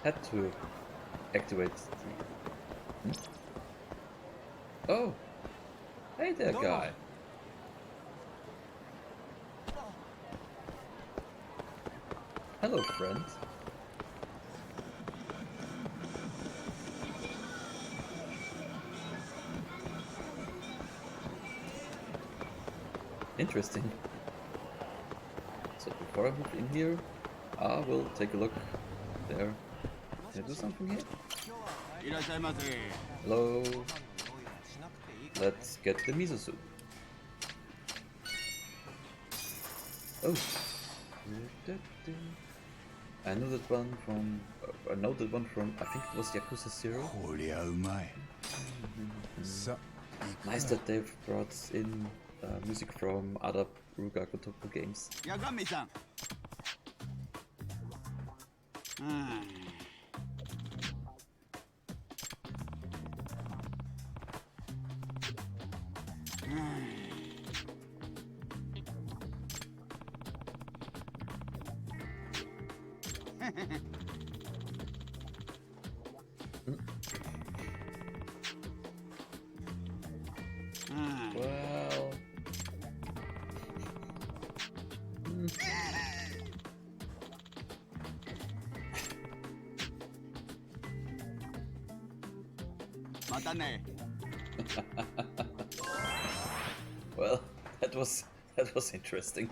Had to activate the... Oh! Hey there, guy! Hello, friend. Interesting. So before I move in here, I will take a look there. Can I do something here? Hello. Let's get the miso soup. Oh. I know that one from. I know that one from. I think it was Yakuza 0. Nice that they've brought in music from other Ruga Gotoku games. Yagami-san. Well... Well, that was interesting.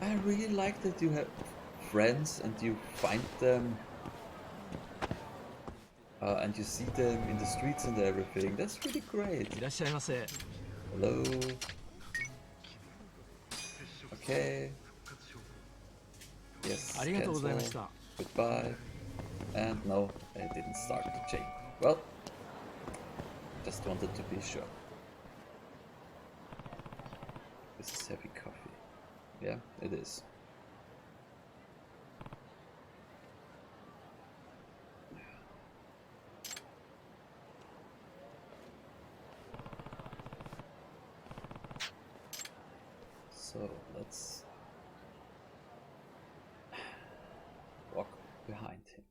I really like that you have friends and you find them and you see them in the streets and everything. That's really great. Hello. Okay. Yes. Cancel. Goodbye. And no, I didn't start the chain. Well, just wanted to be sure. This is heavy coffee. Yeah, it is. So let's walk behind him.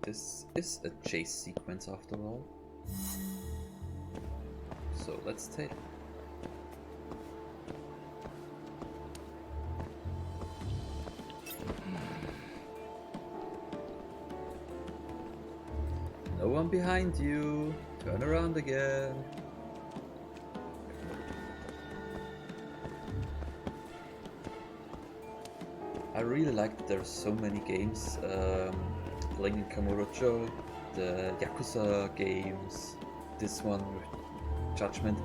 This is a chase sequence after all. So let's take... No one behind you. Turn around again. I really like that there's so many games. Playing in Kamurocho, the Yakuza games, this one with Judgment.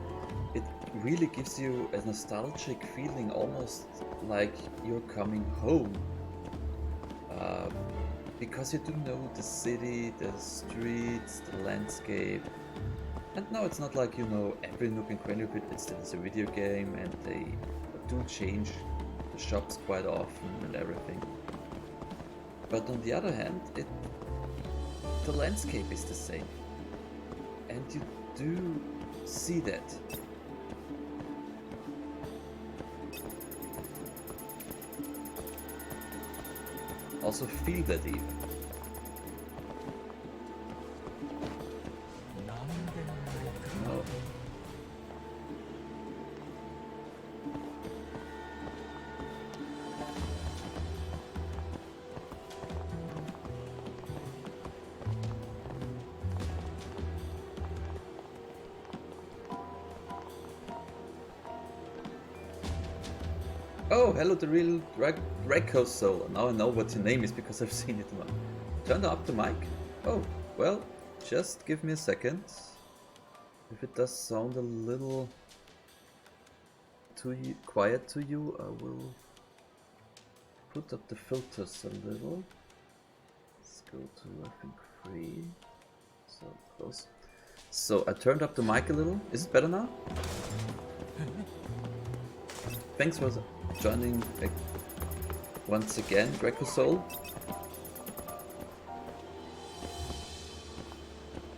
It really gives you a nostalgic feeling, almost like you're coming home. Because you do know the city, the streets, the landscape. And no, it's not like you know every nook and cranny of it, it still is a video game and they do change the shops quite often and everything. But on the other hand, the landscape is the same. And you do see that. Also feel that even. No. Oh, hello, the real Draco Soul. Now I know what your name is because I've seen it now. Turn up the mic? Oh, well, just give me a second. If it does sound a little too quiet to you, I will put up the filters a little. Let's go to, I think, 3. So close. So I turned up the mic a little. Is it better now? Thanks for joining once again, Draco Soul.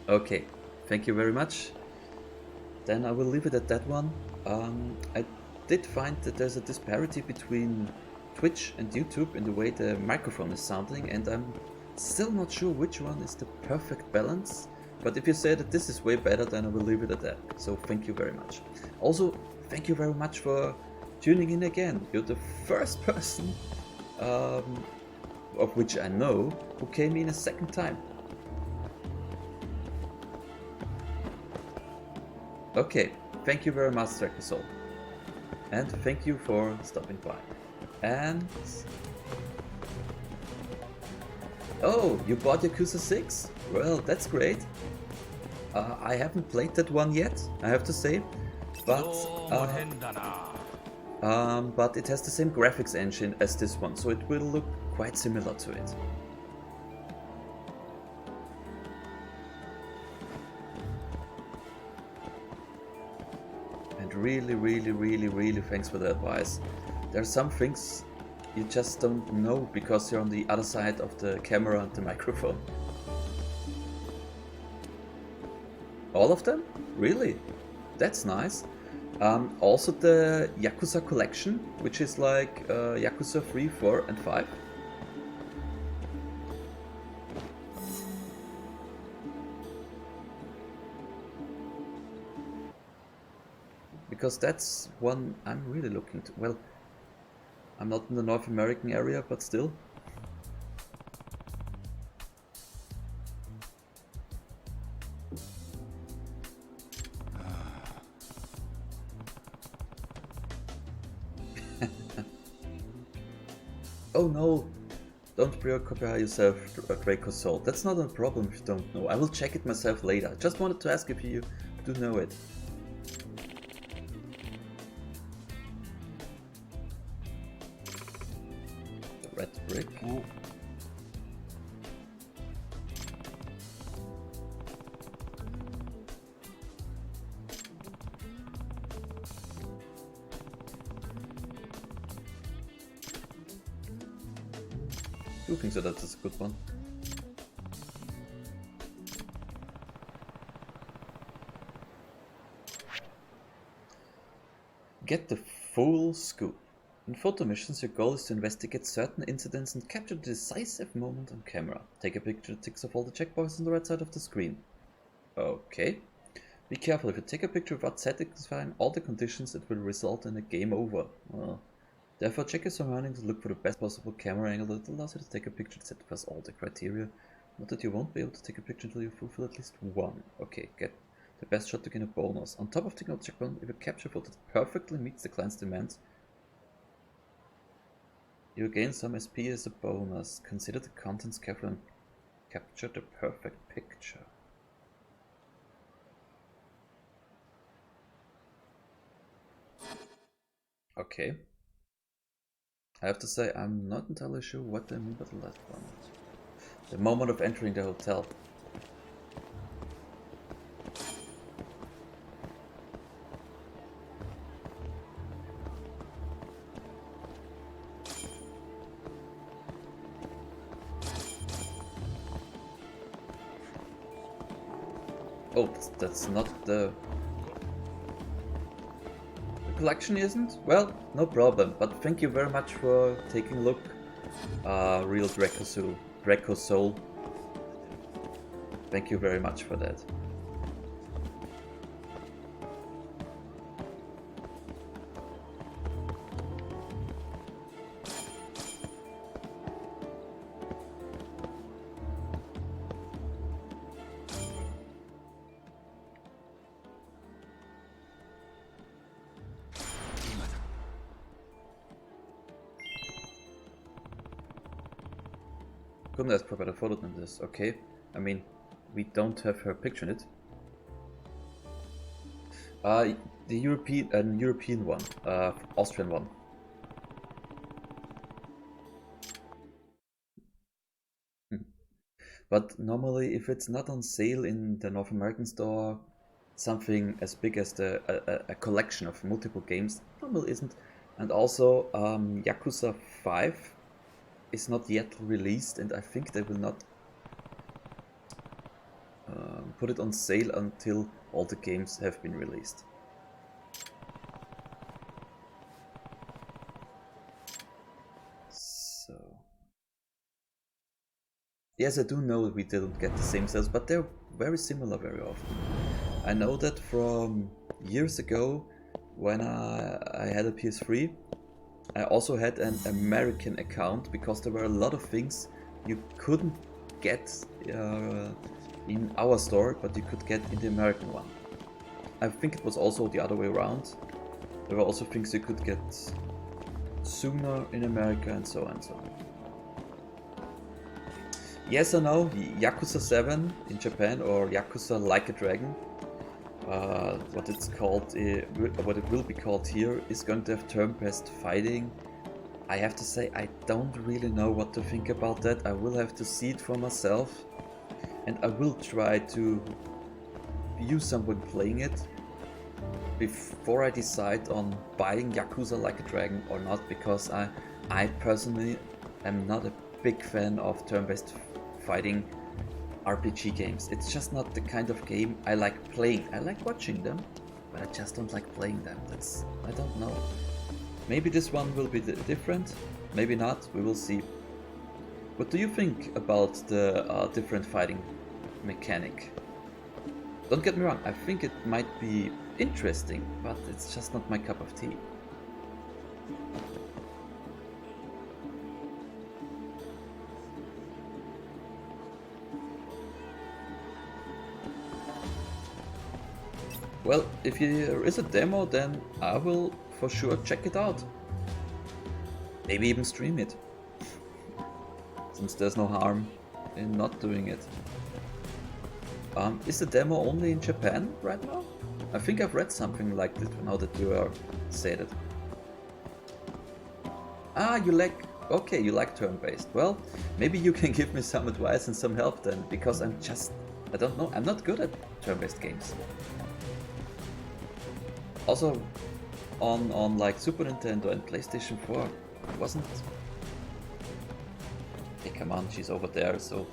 Okay, thank you very much. Then I will leave it at that one. I did find that there's a disparity between Twitch and YouTube in the way the microphone is sounding, and I'm still not sure which one is the perfect balance. But if you say that this is way better, then I will leave it at that. So thank you very much. Also, thank you very much for tuning in again. You're the first person, of which I know, who came in a second time. Okay, thank you very much, Dracosoul. And thank you for stopping by. And... oh, you bought Yakuza 6? Well, that's great. I haven't played that one yet, I have to say. But it has the same graphics engine as this one, so it will look quite similar to it. And really thanks for the advice. There are some things you just don't know because you're on the other side of the camera and the microphone. All of them? Really? That's nice. Also the Yakuza collection, which is like Yakuza 3, 4 and 5. Because that's one I'm really looking to. Well, I'm not in the North American area, but still. Oh no, don't preoccupy yourself, Dracosoul. That's not a problem if you don't know. I will check it myself later. Just wanted to ask if you do know it. The red brick. Oh. I do think so, that's a good one. Get the full scoop. In photo missions, your goal is to investigate certain incidents and capture the decisive moment on camera. Take a picture that ticks off all the checkboxes on the right side of the screen. Okay. Be careful, if you take a picture without satisfying all the conditions, it will result in a game over. Well, therefore, check your surroundings and look for the best possible camera angle that allows you to take a picture that satisfies all the criteria. Note that you won't be able to take a picture until you fulfill at least one. Okay, get the best shot to gain a bonus. On top of taking out the checkpoint, if you capture a photo that perfectly meets the client's demands, you gain some SP as a bonus. Consider the contents carefully and capture the perfect picture. Okay. I have to say, I'm not entirely sure what they mean by the last one. The moment of entering the hotel. Oh, that's not the collection, isn't? Well, no problem, but thank you very much for taking a look, real Dracosoul. Thank you very much for that. Couldn't ask for a better photo than this, okay? I mean, we don't have her picture in it. The European one, Austrian one. But normally, if it's not on sale in the North American store, something as big as a collection of multiple games normally isn't. And also, Yakuza 5 is not yet released, and I think they will not put it on sale until all the games have been released. So yes, I do know we didn't get the same sales, but they're very similar very often. I know that from years ago when I had a PS3, I also had an American account because there were a lot of things you couldn't get in our store, but you could get in the American one. I think it was also the other way around. There were also things you could get sooner in America and so on and so on. Yes or no, Yakuza 7 in Japan, or Yakuza Like a Dragon, what it's called, what it will be called here, is going to have turn-based fighting. I have to say, I don't really know what to think about that. I will have to see it for myself, and I will try to view someone playing it before I decide on buying Yakuza Like a Dragon or not, because I personally am not a big fan of turn-based fighting RPG games. It's just not the kind of game I like playing. I like watching them, but I just don't like playing them. I don't know. Maybe this one will be different, maybe not, we will see. What do you think about the different fighting mechanic? Don't get me wrong, I think it might be interesting, but it's just not my cup of tea. Well, if there is a demo, then I will for sure check it out. Maybe even stream it. Since there's no harm in not doing it. Is the demo only in Japan right now? I think I've read something like that now that you are said it. Ah, you like turn-based. Well, maybe you can give me some advice and some help then, because I don't know, I'm not good at turn-based games. Also, on like Super Nintendo and PlayStation 4, it wasn't... Hey, come on, she's over there, so...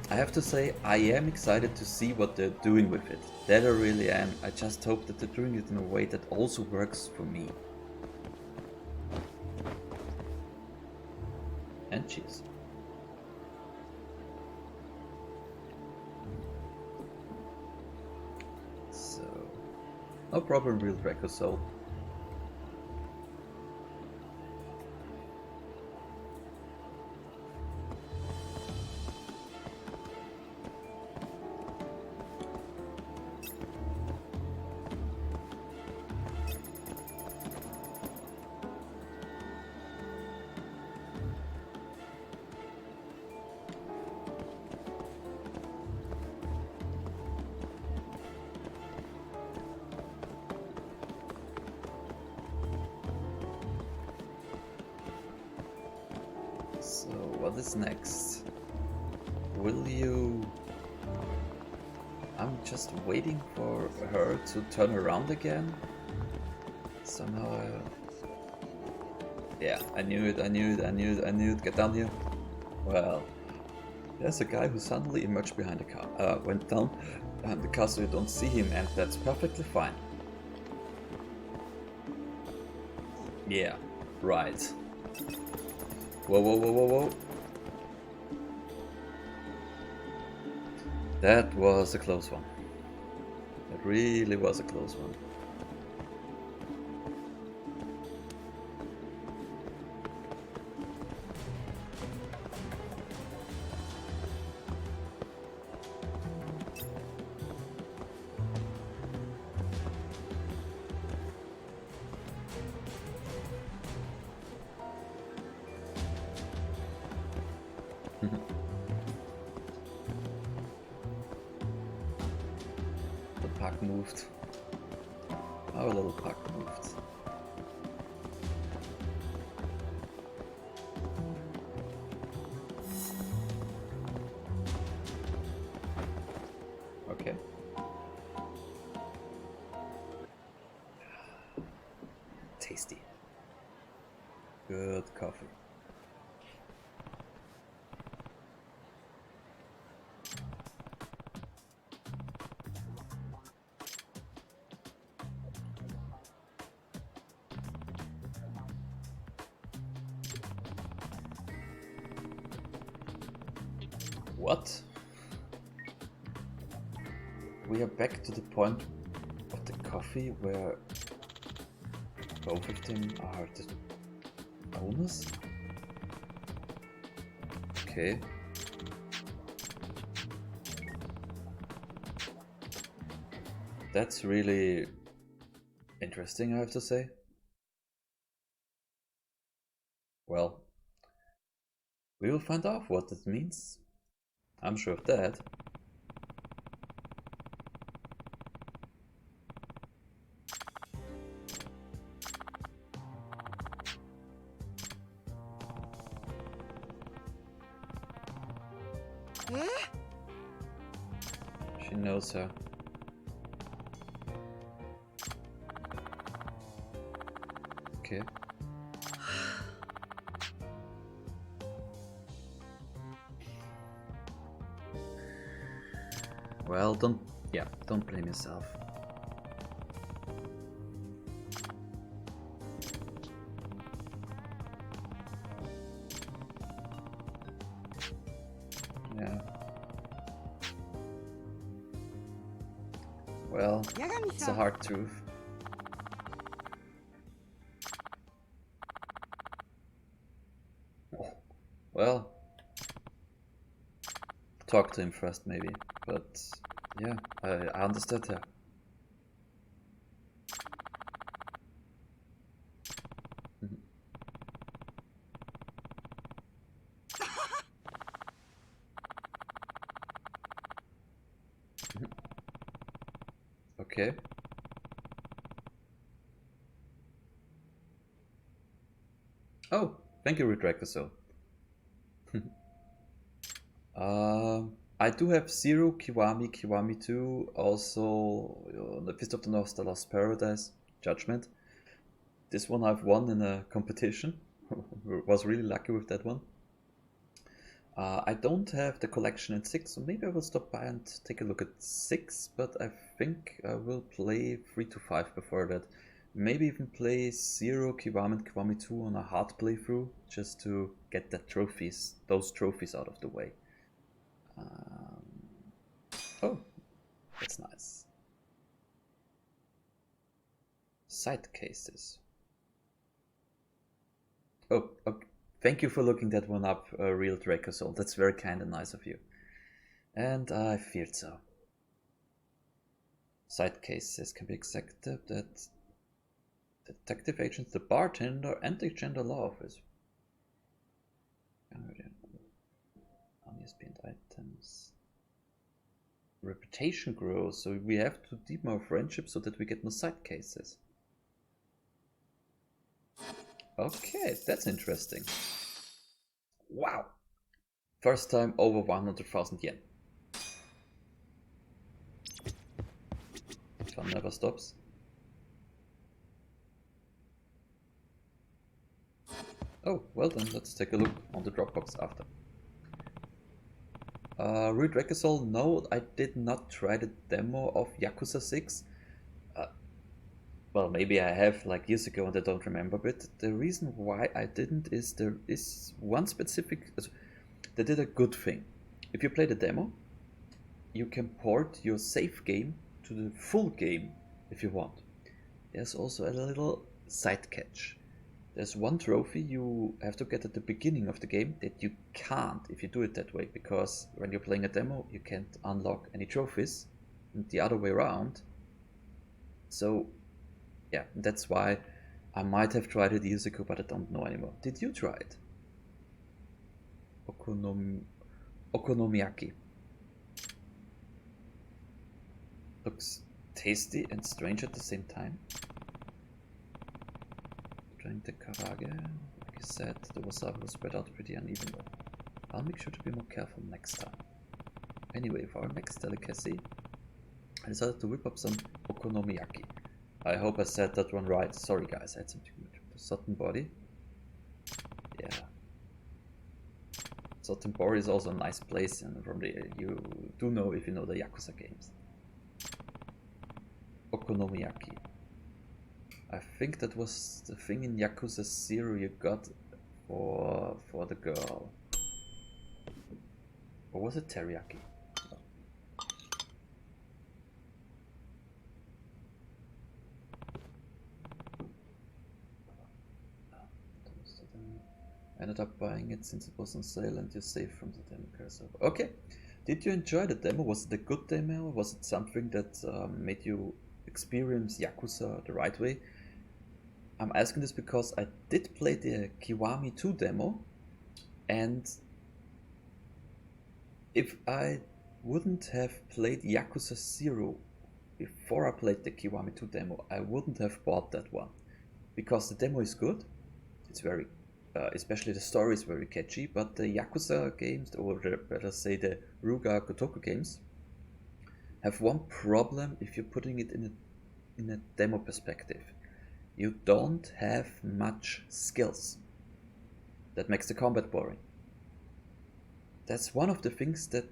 I have to say, I am excited to see what they're doing with it. That I really am. I just hope that they're doing it in a way that also works for me. And cheese. So, no problem, real Draco Soul. So, what is next? Will you... I'm just waiting for her to turn around again. Somehow Yeah, I knew it. Get down here. Well, there's a guy who suddenly emerged behind the car. Went down behind the car so you don't see him, and that's perfectly fine. Yeah, right. Whoa. That was a close one. That really was a close one. The puck moved. Our little puck moved. Okay. Tasty. Good coffee. What? We are back to the point of the coffee where both of them are the owners? Okay. That's really interesting, I have to say. Well, we will find out what it means. I'm sure of that. She knows her. Okay. Well, don't blame yourself. Yeah. Well, it's a hard truth. Oh, well, talk to him first maybe, but yeah, I understood her. Okay. Oh, thank you, Redracoso. I do have Zero, Kiwami, Kiwami 2, also the Fist of the North Star Lost Paradise, Judgment. This one I've won in a competition. Was really lucky with that one. I don't have the collection in 6, so maybe I will stop by and take a look at 6, but I think I will play 3 to 5 before that. Maybe even play 0, Kiwami and Kiwami 2 on a hard playthrough, just to get those trophies out of the way. Oh, that's nice. Side cases. Oh, okay. Thank you for looking that one up, Real Dracosoul. That's very kind and nice of you. And I feared so. Side cases can be accepted that detective agents, the bartender, and the gender law office. Unused items. Reputation grows, so we have to deepen our friendship so that we get more side cases. Okay, that's interesting. Wow! First time over 100,000 yen. Fun never stops. Oh, well then, let's take a look on the Dropbox after. Read Rekasol, no, I did not try the demo of Yakuza 6. Well, maybe I have like years ago and I don't remember, but the reason why I didn't is there is one specific. They did a good thing. If you play the demo, you can port your save game to the full game if you want. There's also a little side catch. There's one trophy you have to get at the beginning of the game that you can't if you do it that way, because when you're playing a demo, you can't unlock any trophies, and the other way around. So yeah, that's why I might have tried it years ago, but I don't know anymore. Did you try it? Okonomiyaki. Looks tasty and strange at the same time. Trying the karage. Like I said, the wasabi was spread out pretty unevenly. I'll make sure to be more careful next time. Anyway, for our next delicacy, I decided to whip up some okonomiyaki. I hope I said that one right. Sorry guys, I had some too much. Sotenbori. Yeah. Sotenbori is also a nice place, and from the you do know if you know the Yakuza games. Okonomiyaki. I think that was the thing in Yakuza 0 you got for the girl. Or was it teriyaki? I ended up buying it since it was on sale and you saved from the demo carousel. Okay. Did you enjoy the demo? Was it a good demo? Was it something that made you experience Yakuza the right way? I'm asking this because I did play the Kiwami 2 demo, and if I wouldn't have played Yakuza 0 before I played the Kiwami 2 demo, I wouldn't have bought that one. Because the demo is good, it's very, especially the story is very catchy, but the Yakuza games, or better say the Ruga Gotoku games, have one problem if you're putting it in a demo perspective. You don't have much skills. That makes the combat boring. That's one of the things that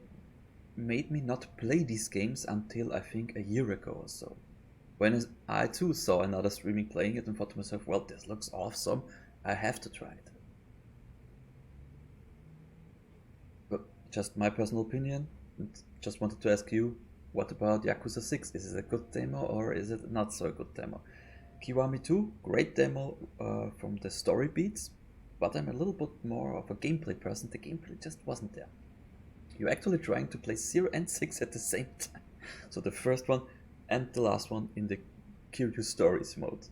made me not play these games until I think a year ago or so. When I too saw another streaming playing it and thought to myself, well, this looks awesome, I have to try it. But just my personal opinion, and just wanted to ask you, what about Yakuza 6? Is it a good demo or is it not so good demo? Kiwami 2, great demo from the story beats, but I'm a little bit more of a gameplay person. The gameplay just wasn't there. You're actually trying to play 0 and 6 at the same time. So the first one and the last one in the Kiryu Stories mode.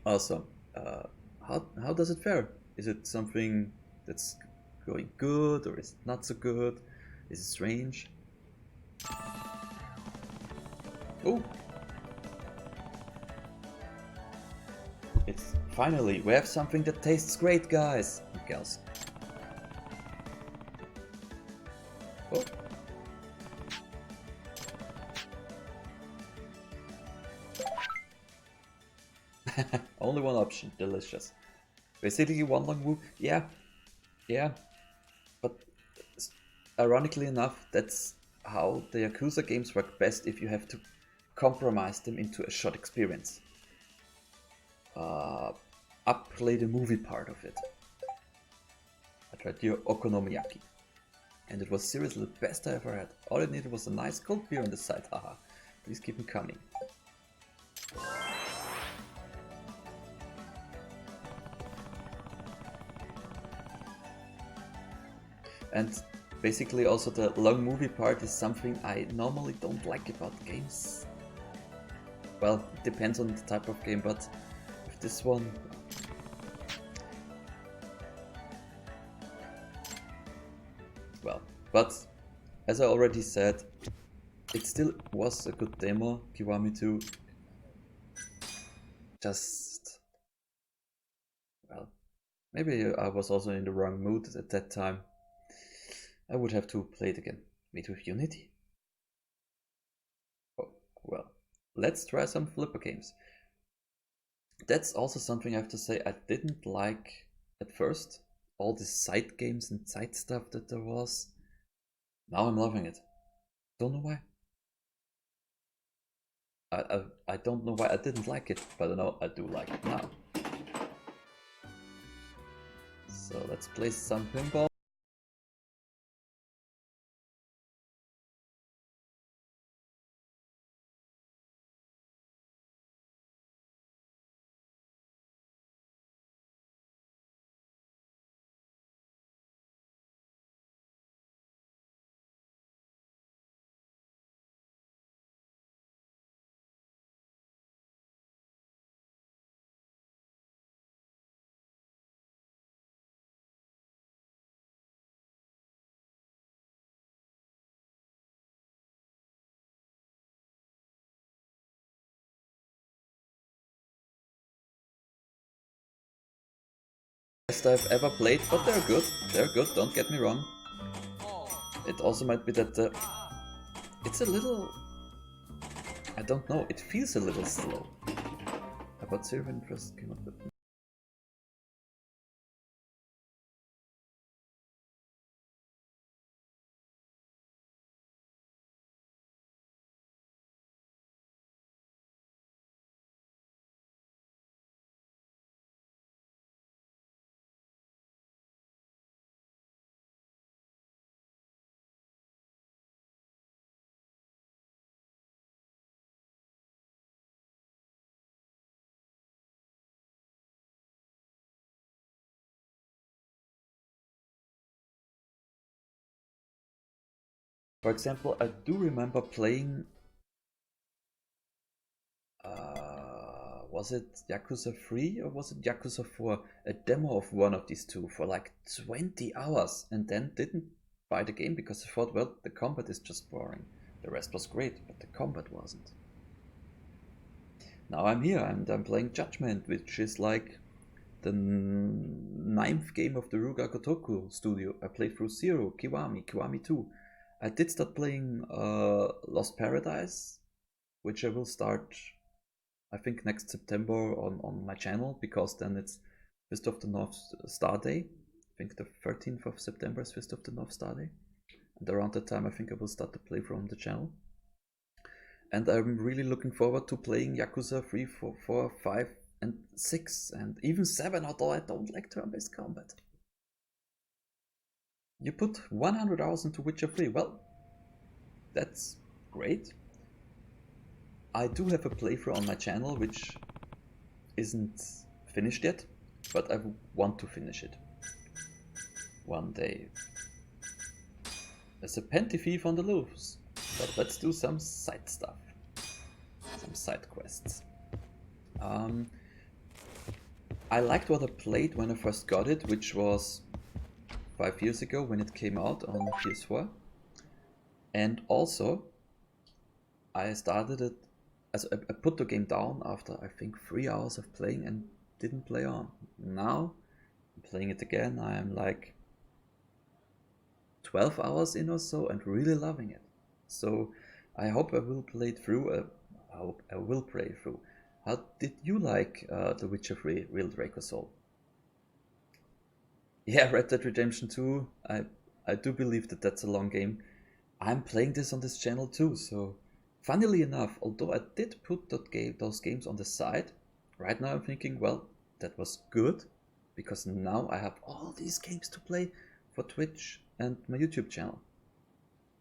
Awesome. How does it fare? Is it something that's going good or is it not so good? Is it strange? Oh! It's finally, we have something that tastes great, guys and gals. Oh. Only one option, delicious. Basically one long move, yeah, but ironically enough, that's how the Yakuza games work best if you have to compromise them into a short experience. Upplay the movie part of it. I tried the Okonomiyaki, and it was seriously the best I ever had. All I needed was a nice cold beer on the side, haha. Please keep them coming. And basically also the long movie part is something I normally don't like about games. Well, it depends on the type of game, but with this one... Well, but as I already said, it still was a good demo, Kiwami 2. Just... well, maybe I was also in the wrong mood at that time. I would have to play it again. Made with Unity. Oh, well, let's try some flipper games. That's also something I have to say I didn't like at first. All these side games and side stuff that there was. Now I'm loving it. Don't know why. I don't know why I didn't like it, but I know I do like it now. So let's play some pinball. Best I've ever played, but they're good. They're good, don't get me wrong. It also might be that it's a little... I don't know, it feels a little slow. About zero interest came up with For example, I do remember playing, was it Yakuza 3 or was it Yakuza 4? A demo of one of these two for like 20 hours, and then didn't buy the game because I thought, well, the combat is just boring. The rest was great, but the combat wasn't. Now I'm here and I'm playing Judgment, which is like the ninth game of the Ruga Gotoku studio. I played through Zero, Kiwami, Kiwami 2. I did start playing Lost Paradise, which I will start, I think, next September on my channel, because then it's Fist of the North Star Day. I think the 13th of September is Fist of the North Star Day. And around that time I think I will start to play from the channel. And I'm really looking forward to playing Yakuza 3, 4, 5, and 6, and even 7, although I don't like turn-based combat. You put 100 hours into Witcher 3, well, that's great. I do have a playthrough on my channel which isn't finished yet, but I want to finish it one day. There's a Penty Thief on the loose, but let's do some side stuff, some side quests. I liked what I played when I first got it, which was 5 years ago when it came out on PS4. And also, I started it, as I put the game down after I think 3 hours of playing and didn't play on. Now, I'm playing it again, I am like 12 hours in or so and really loving it. So I hope I will play it through. I hope I will play through. How did you like The Witcher 3 Real Draco Soul? Yeah, Red Dead Redemption 2, I do believe that that's a long game. I'm playing this on this channel too, so funnily enough, although I did put those games on the side, right now I'm thinking, well, that was good, because now I have all these games to play for Twitch and my YouTube channel.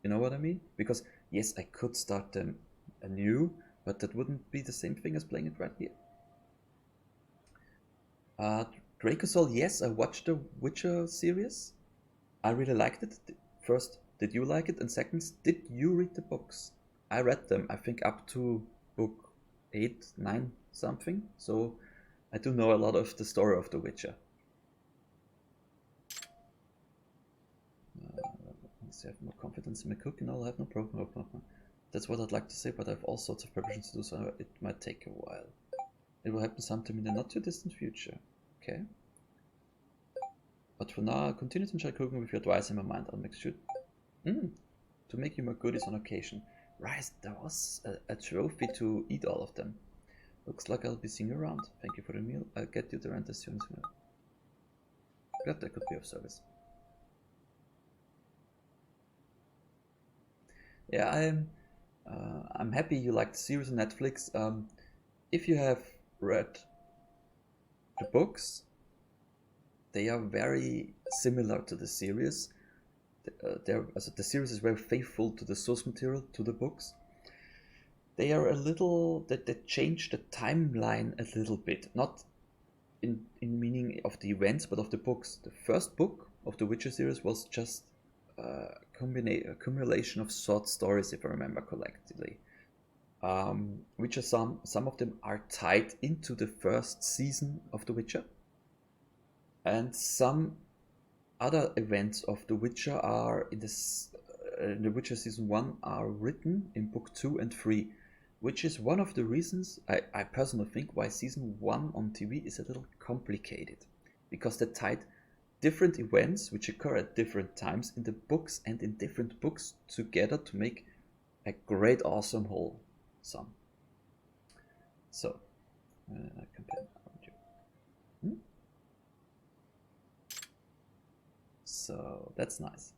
You know what I mean? Because yes, I could start them anew, but that wouldn't be the same thing as playing it right here. Draco Soul, yes, I watched the Witcher series. I really liked it. First, did you like it? And second, did you read the books? I read them, I think up to book 8, 9 something. So I do know a lot of the story of The Witcher. I have more confidence in my cooking. I'll have no problem. No. That's what I'd like to say, but I have all sorts of preparations to do, so it might take a while. It will happen sometime in the not too distant future. Okay. But for now, I'll continue to enjoy cooking with your advice in my mind. I'll make sure to make you more goodies on occasion. Right, there was a trophy to eat all of them. Looks like I'll be seeing you around. Thank you for the meal. I'll get you the rent as soon as we know. Glad that could be of service. Yeah, I'm happy you like the series on Netflix. If you have read the books, they are very similar to the series. The series is very faithful to the source material, to the books. They are a little, they change the timeline a little bit, not in meaning of the events, but of the books. The first book of the Witcher series was just a accumulation of short stories, if I remember correctly. Which are some of them are tied into the first season of The Witcher, and some other events of The Witcher are in The Witcher season 1 are written in book 2 and 3, which is one of the reasons I personally think why season 1 on TV is a little complicated, because they tied different events which occur at different times in the books and in different books together to make a great, awesome whole sum. So, so that's nice.